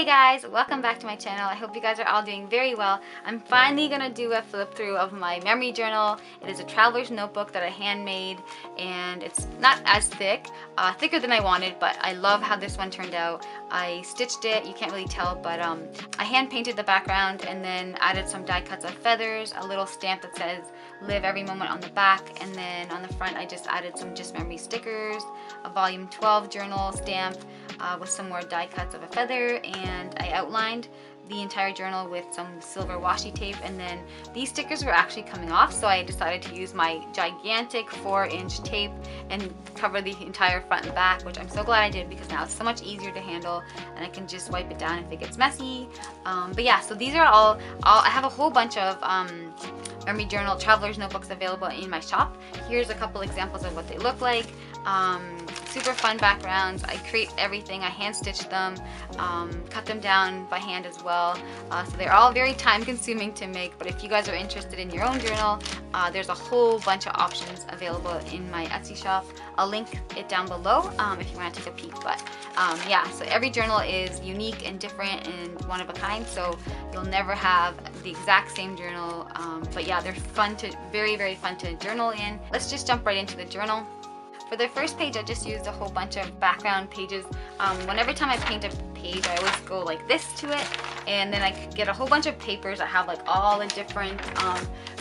guys, welcome back to my channel. I hope you guys are all doing very well. I'm finally gonna do a flip through of my memory journal. It is a traveler's notebook that I handmade, and it's not as thick, thicker than I wanted, but I love how this one turned out. I stitched it, you can't really tell, but I hand painted the background and then added some die cuts of feathers, a little stamp that says live every moment on the back, and then on the front I just added some just memory stickers, a volume 12 journal stamp with some more die cuts of a feather, and I outlined the entire journal with some silver washi tape. And then these stickers were actually coming off, so I decided to use my gigantic 4-inch tape and cover the entire front and back, which I'm so glad I did because now it's so much easier to handle and I can just wipe it down if it gets messy. But yeah, so these are all I have a whole bunch of memory journal traveler's notebooks available in my shop. Here's a couple examples of what they look like. Super fun backgrounds. I create everything. I hand stitch them, cut them down by hand as well. So they're all very time consuming to make, but if you guys are interested in your own journal, there's a whole bunch of options available in my Etsy shop. I'll link it down below if you want to take a peek. But yeah, so every journal is unique and different and one of a kind, so you'll never have the exact same journal. But yeah, they're fun to, very fun to journal in. Let's just jump right into the journal. For the first page, I just used a whole bunch of background pages. Every time I paint a page, I always go like this to it, and then I get a whole bunch of papers that have like all the different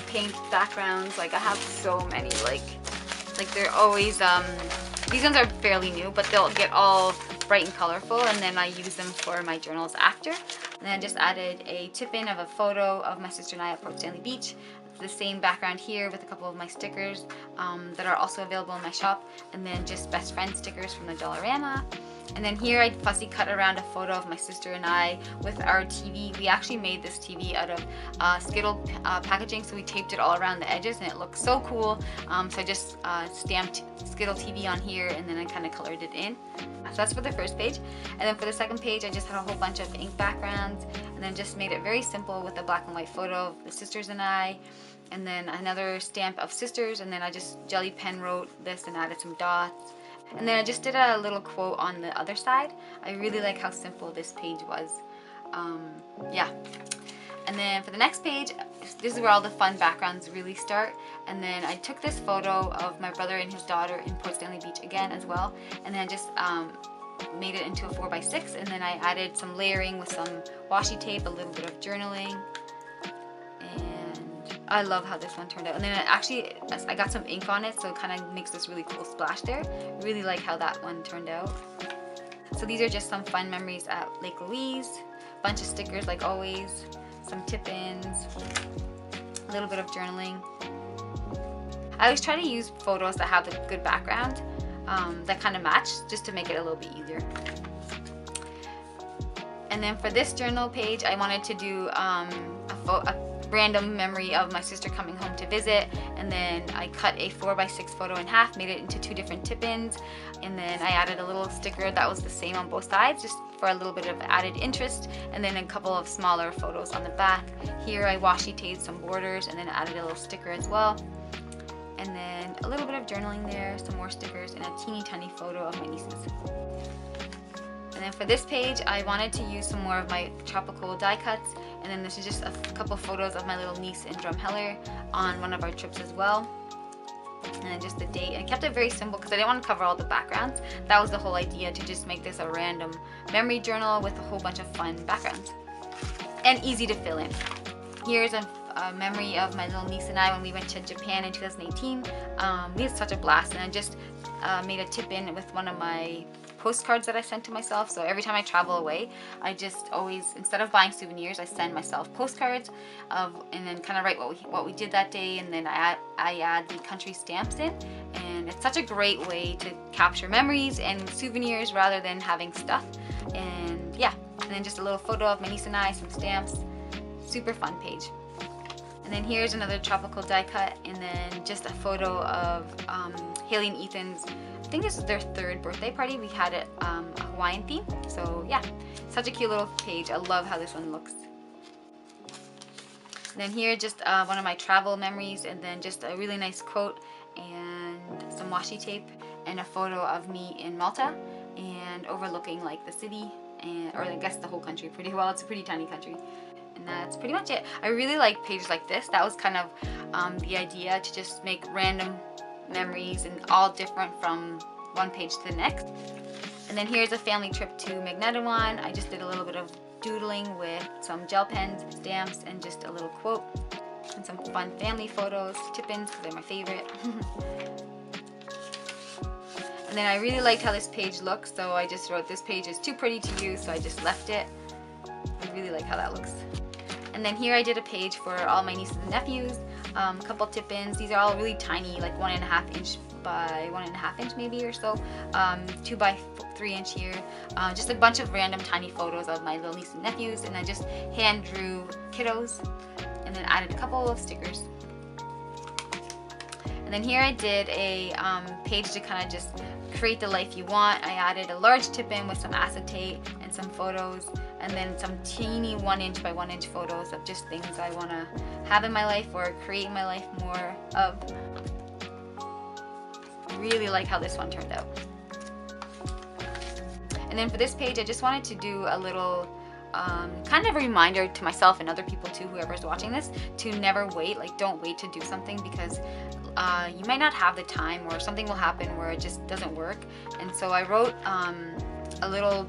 paint backgrounds. Like I have so many, like they're always, these ones are fairly new, but they'll get all bright and colorful, and then I use them for my journals after. And then I just added a tip-in of a photo of my sister and I at Port Stanley Beach. The same background here with a couple of my stickers that are also available in my shop, and then just best friend stickers from the Dollarama. And then here I fussy cut around a photo of my sister and I with our TV. We actually made this TV out of Skittle packaging, so we taped it all around the edges and it looks so cool. So I just stamped Skittle TV on here, and then I kind of colored it in. So that's for the first page. And then for the second page, I just had a whole bunch of ink backgrounds, and then just made it very simple with a black and white photo of the sisters and I, and then another stamp of sisters, and then I just jelly pen wrote this and added some dots. And then I just did a little quote on the other side. I really like how simple this page was. Yeah. And then for the next page, this is where all the fun backgrounds really start. And then I took this photo of my brother and his daughter in Port Stanley Beach again as well. And then I just made it into a 4x6, and then I added some layering with some washi tape, a little bit of journaling. I love how this one turned out. And then I got some ink on it, so it kind of makes this really cool splash there. Really like how that one turned out. So these are just some fun memories at Lake Louise. Bunch of stickers like always, some tip-ins, a little bit of journaling. I always try to use photos that have a good background that kind of match, just to make it a little bit easier. And then for this journal page, I wanted to do a random memory of my sister coming home to visit, and then I cut a 4x6 photo in half, made it into 2 different tip-ins, and then I added a little sticker that was the same on both sides, just for a little bit of added interest, and then a couple of smaller photos on the back. Here I washi taped some borders and then added a little sticker as well, and then a little bit of journaling there, some more stickers, and a teeny tiny photo of my nieces. And then for this page, I wanted to use some more of my tropical die cuts, and then this is just a couple photos of my little niece in Drumheller on one of our trips as well. And then just the date, and I kept it very simple because I didn't want to cover all the backgrounds. That was the whole idea, to just make this a random memory journal with a whole bunch of fun backgrounds. And easy to fill in. Here's a memory of my little niece and I when we went to Japan in 2018. We had such a blast, and I just made a tip-in with one of my postcards that I sent to myself. So every time I travel away, I just always, instead of buying souvenirs, I send myself postcards and then kind of write what we did that day, and then I add the country stamps in. And it's such a great way to capture memories and souvenirs rather than having stuff. And yeah, and then just a little photo of my niece and I, some stamps. Super fun page. And then here's another tropical die cut, and then just a photo of Haley and Ethan's, I think this is their 3rd birthday party. We had it a Hawaiian theme. So yeah, such a cute little page. I love how this one looks. And then here, just one of my travel memories, and then just a really nice quote and some washi tape, and a photo of me in Malta and overlooking like the city and or I guess the whole country pretty well. It's a pretty tiny country. And that's pretty much it. I really like pages like this. That was kind of the idea, to just make random memories and all different from one page to the next. And then here's a family trip to Magnetawan. I just did a little bit of doodling with some gel pens, stamps, and just a little quote. And some fun family photos, tip-ins, because they're my favorite. And then I really liked how this page looks, so I just wrote, this page is too pretty to use, so I just left it. I really like how that looks. And then here I did a page for all my nieces and nephews, a couple tip-ins. These are all really tiny, like 1.5 inch by 1.5 inch maybe or so, 2 by 3 inch here. Just a bunch of random tiny photos of my little nieces and nephews, and I just hand drew kiddos, and then added a couple of stickers. And then here I did a page to kind of just create the life you want. I added a large tip-in with some acetate and some photos, and then some teeny 1 inch by 1 inch photos of just things I want to have in my life or create in my life more of. Really like how this one turned out. And then for this page, I just wanted to do a little kind of a reminder to myself and other people too, whoever's watching this, to never wait. Like, don't wait to do something, because you might not have the time, or something will happen where it just doesn't work. And so I wrote a little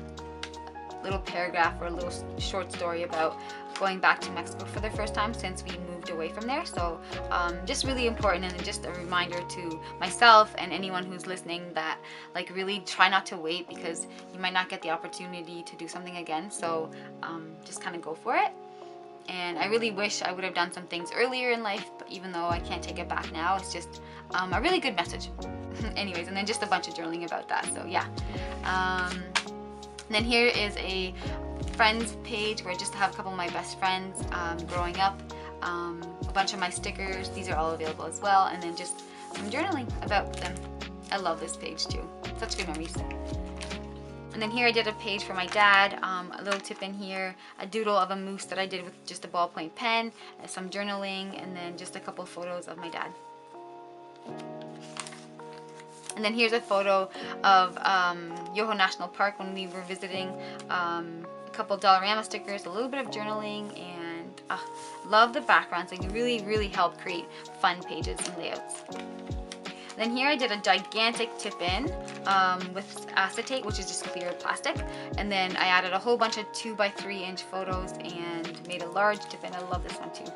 paragraph or a little short story about going back to Mexico for the first time since we moved away from there. So just really important, and just a reminder to myself and anyone who's listening that, like, really try not to wait, because you might not get the opportunity to do something again. So just kind of go for it. And I really wish I would have done some things earlier in life, but even though I can't take it back now, it's just a really good message. Anyways, and then just a bunch of journaling about that. So yeah. And then here is a friends page where I just have a couple of my best friends growing up, a bunch of my stickers. These are all available as well, and then just some journaling about them. I love this page too. Such good memories. And then here I did a page for my dad, a little tip in here, a doodle of a moose that I did with just a ballpoint pen, some journaling, and then just a couple photos of my dad. And then here's a photo of Yoho National Park when we were visiting, a couple Dollarama stickers, a little bit of journaling, and love the backgrounds. Like, really help create fun pages and layouts. Then here I did a gigantic tip-in with acetate, which is just clear plastic. And then I added a whole bunch of 2 by 3 inch photos and made a large tip-in. I love this one too.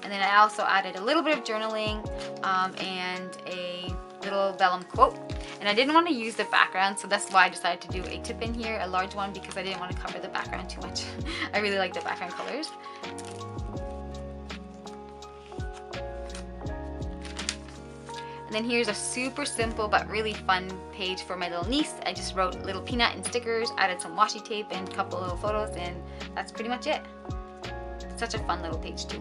And then I also added a little bit of journaling and a little vellum quote. And I didn't want to use the background, so that's why I decided to do a tip-in here, a large one, because I didn't want to cover the background too much. I really like the background colors. And then here's a super simple but really fun page for my little niece. I just wrote little peanut and stickers, added some washi tape and a couple little photos, and that's pretty much it. Such a fun little page too.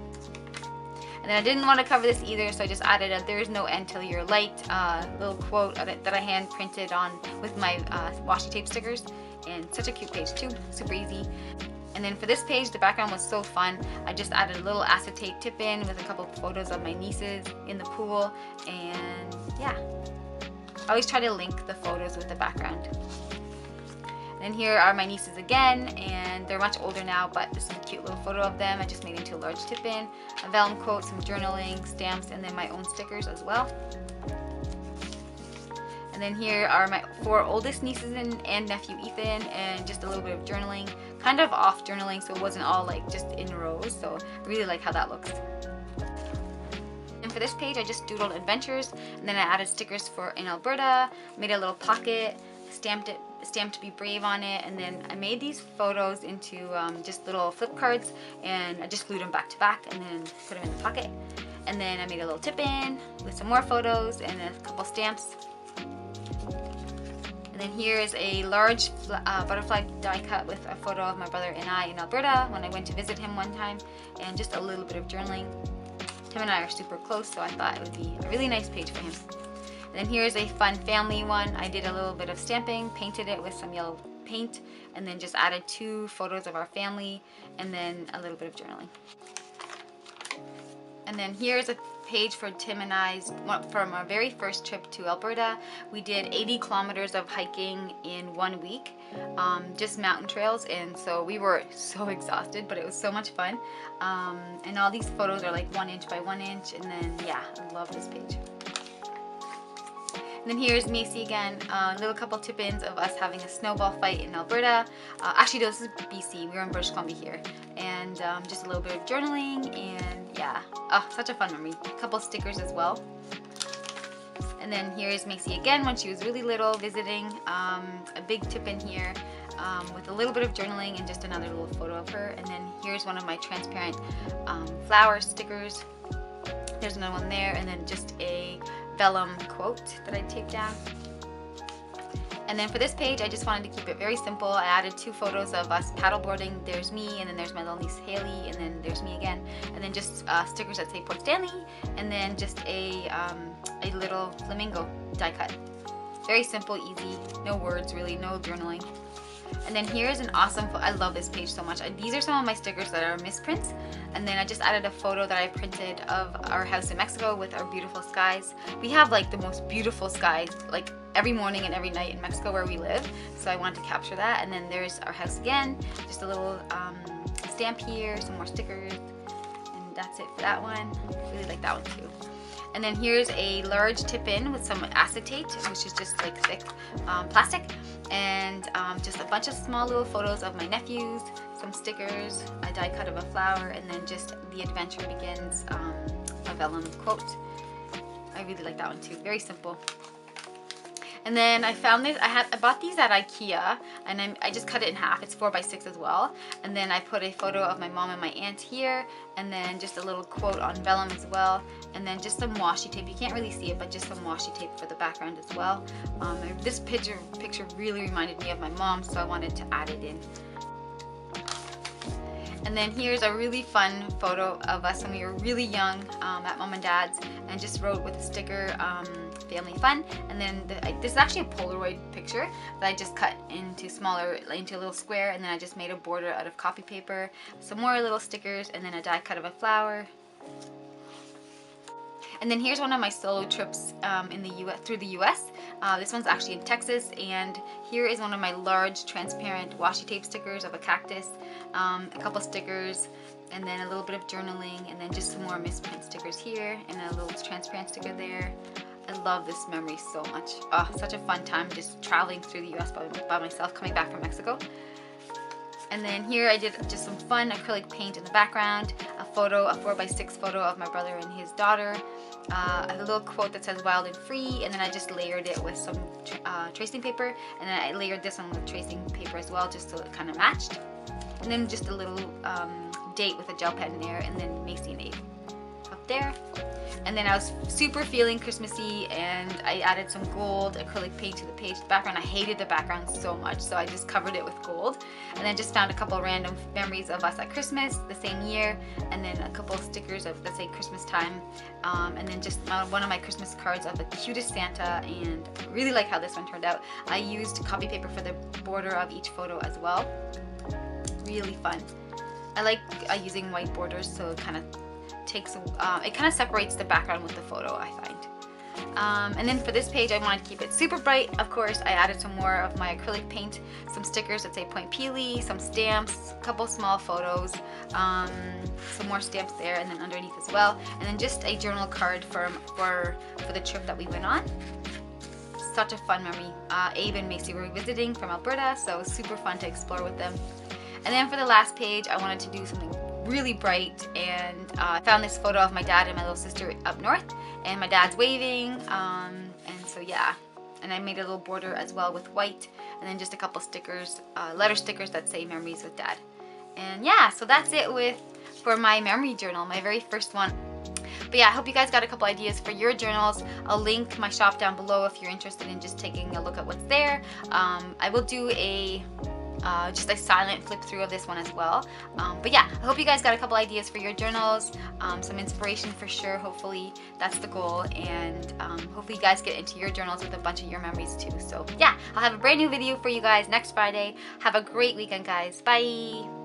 And then I didn't want to cover this either, so I just added a "There is no end till you're light" little quote that I hand printed on with my washi tape stickers, and such a cute page too, super easy. And then for this page, the background was so fun. I just added a little acetate tip-in with a couple of photos of my nieces in the pool, and yeah. I always try to link the photos with the background. And here are my nieces again, and they're much older now, but this is a cute little photo of them. I just made into a large tip-in, a vellum quote, some journaling, stamps, and then my own stickers as well. And then here are my 4 oldest nieces and nephew Ethan, and just a little bit of journaling, kind of off journaling, so it wasn't all like just in rows. So I really like how that looks. And for this page, I just doodled adventures, and then I added stickers for in Alberta, made a little pocket, stamped "Be Brave" on it, and then I made these photos into just little flip cards, and I just glued them back to back and then put them in the pocket. And then I made a little tip-in with some more photos and a couple stamps. And then here is a large butterfly die cut with a photo of my brother and I in Alberta when I went to visit him one time, and just a little bit of journaling. Him and I are super close, so I thought it would be a really nice page for him. And then here's a fun family one. I did a little bit of stamping, painted it with some yellow paint, and then just added 2 photos of our family, and then a little bit of journaling. And then here's a page for Tim and I's from our very first trip to Alberta. We did 80 kilometers of hiking in 1 week, just mountain trails, and so we were so exhausted, but it was so much fun. And all these photos are like 1 inch by 1 inch, and then yeah, I love this page. And then here's Macy again, a little couple tip-ins of us having a snowball fight in Alberta. Actually, no, this is BC. We were in British Columbia here. And just a little bit of journaling, and yeah. Oh, such a fun memory. A couple stickers as well. And then here's Macy again when she was really little visiting. A big tip-in here with a little bit of journaling and just another little photo of her. And then here's one of my transparent flower stickers. There's another one there, and then just a vellum quote that I taped down. And then for this page, I just wanted to keep it very simple. I added 2 photos of us paddleboarding. There's me, and then there's my little niece Haley, and then there's me again. And then just stickers that say Port Stanley, and then just a little flamingo die cut. Very simple, easy, no words really, no journaling. And then here's an awesome, I love this page so much. These are some of my stickers that are misprints. And then I just added a photo that I printed of our house in Mexico with our beautiful skies. We have like the most beautiful skies, like every morning and every night in Mexico where we live. So I wanted to capture that. And then there's our house again, just a little stamp here, some more stickers. And that's it for that one. Really like that one too. And then here's a large tip-in with some acetate, which is just like thick plastic, and just a bunch of small little photos of my nephews, some stickers, a die cut of a flower, and then just the adventure begins, a vellum quote. I really like that one too, very simple. And then I found this, I bought these at IKEA, and I just cut it in half. It's 4 by 6 as well. And then I put a photo of my mom and my aunt here, and then just a little quote on vellum as well, and then just some washi tape. You can't really see it, but just some washi tape for the background as well. This picture really reminded me of my mom, so I wanted to add it in. And then here's a really fun photo of us when we were really young at Mom and Dad's, and just wrote with a sticker, family fun. And then this is actually a Polaroid picture that I just cut into a little square, and then I just made a border out of copy paper, some more little stickers, and then a die cut of a flower. And then here's one of my solo trips in the US, through the US. This one's actually in Texas, and here is one of my large transparent washi tape stickers of a cactus, a couple stickers, and then a little bit of journaling, and then just some more misprint stickers here, and a little transparent sticker there. I love this memory so much. Oh, such a fun time just traveling through the US by myself, coming back from Mexico. And then here I did just some fun acrylic paint in the background, a 4 by 6 photo of my brother and his daughter, a little quote that says wild and free, and then I just layered it with some tracing paper, and then I layered this one with tracing paper as well, just so it kind of matched. And then just a little date with a gel pen there, and then Macy and Abe up there. And then I was super feeling Christmassy, and I added some gold acrylic paint to the page background. I hated the background so much, so I just covered it with gold. And then just found a couple random memories of us at Christmas the same year, and then a couple of stickers of, let's say, Christmas time. And then just one of my Christmas cards of the cutest Santa, and I really like how this one turned out. I used copy paper for the border of each photo as well. Really fun. I like using white borders, so it kind of separates the background with the photo, I find. And then for this page, I wanted to keep it super bright. Of course, I added some more of my acrylic paint, some stickers that say Point Peely, some stamps, a couple small photos, some more stamps there, and then underneath as well. And then just a journal card for the trip that we went on. Such a fun memory. Abe and Macy were visiting from Alberta, so it was super fun to explore with them. And then for the last page, I wanted to do something really bright, and I found this photo of my dad and my little sister up north, and my dad's waving, and so yeah. And I made a little border as well with white, and then just a couple stickers, letter stickers that say memories with dad. And yeah, so that's it for my memory journal, my very first one. But yeah, I hope you guys got a couple ideas for your journals. I'll link my shop down below if you're interested in just taking a look at what's there. I will do just a silent flip through of this one as well. But yeah, I hope you guys got a couple ideas for your journals, some inspiration for sure. Hopefully that's the goal, and hopefully you guys get into your journals with a bunch of your memories too. So yeah, I'll have a brand new video for you guys next Friday. Have a great weekend, guys. Bye.